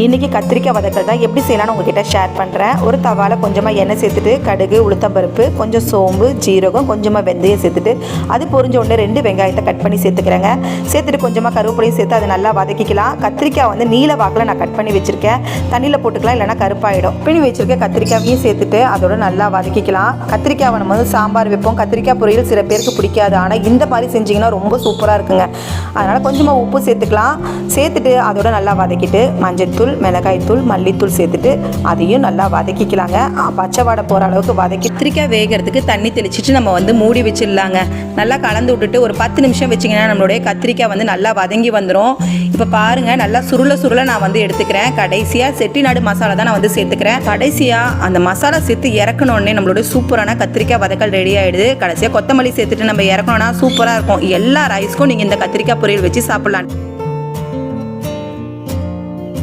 இன்றைக்கி கத்திரிக்காய் வதக்கல் தான் எப்படி செய்யலாம்னு உங்ககிட்ட ஷேர் பண்ணுறேன். ஒரு தவாவில் கொஞ்சமாக எண்ணெய் சேர்த்துட்டு கடுகு, உளுத்தம்பருப்பு, கொஞ்சம் சோம்பு, ஜீரகம், கொஞ்சமாக வெந்தயம் சேர்த்துட்டு அது பொரிஞ்ச உடனே 2 வெங்காயத்தை கட் பண்ணி சேர்த்துக்கிறேங்க. சேர்த்துட்டு கொஞ்சமாக கருவேப்பிலையும் சேர்த்து அதை நல்லா வதக்கிக்கலாம். கத்திரிக்காய் வந்து நீல வாக்கில் நான் கட் பண்ணி வச்சுருக்கேன். தண்ணியில் போட்டுக்கலாம், இல்லைனா கருப்பாயிடும். பண்ணி வச்சுருக்க கத்திரிக்காயையும் சேர்த்துட்டு அதோட நல்லா வதக்கிக்கலாம். கத்திரிக்காவை நம்ம வந்து சாம்பார் வைப்போம். கத்திரிக்காய் பொரியல் சில பேருக்கு பிடிக்காது, ஆனால் இந்த மாதிரி செஞ்சிங்கன்னா ரொம்ப சூப்பராக இருக்குங்க. அதனால் கொஞ்சமாக உப்பு சேர்த்துக்கலாம். சேர்த்துட்டு அதோட நல்லா வதக்கிட்டு மஞ்சள்தூள், மிளகாய்த்தூள், மல்லித்தூள் சேர்த்துட்டு அதையும் நல்லா வதக்கிக்கலாங்க. பச்சை வாடை போகிற அளவுக்கு வதக்கி கத்திரிக்காய் வேகிறதுக்கு தண்ணி தெளிச்சிட்டு நம்ம வந்து மூடி வச்சிடலாங்க. நல்லா கலந்து விட்டுட்டு ஒரு 10 நிமிஷம் வச்சிங்கன்னா நம்மளுடைய கத்திரிக்காய் வந்து நல்லா வதங்கி வந்துடும். இப்போ பாருங்கள், நல்லா சுருள நான் வந்து எடுத்துக்கிறேன். கடைசியாக செட்டிநாடு மசாலா தான் நான் வந்து சேர்த்துக்கிறேன். கடைசியாக அந்த மசாலா சேர்த்து இறக்கணுன்னே நம்மளுடைய சூப்பரான கத்திரிக்காய் வதக்கல் ரெடி ஆகிடுது. கடைசியாக கொத்தமல்லி சேர்த்துட்டு நம்ம இறக்கணும்னா சூப்பராக இருக்கும். எல்லா ரைஸ்க்கும் நீங்கள் இந்த கத்திரிக்காய் பொரியல் வச்சு சாப்பிட்லாம்.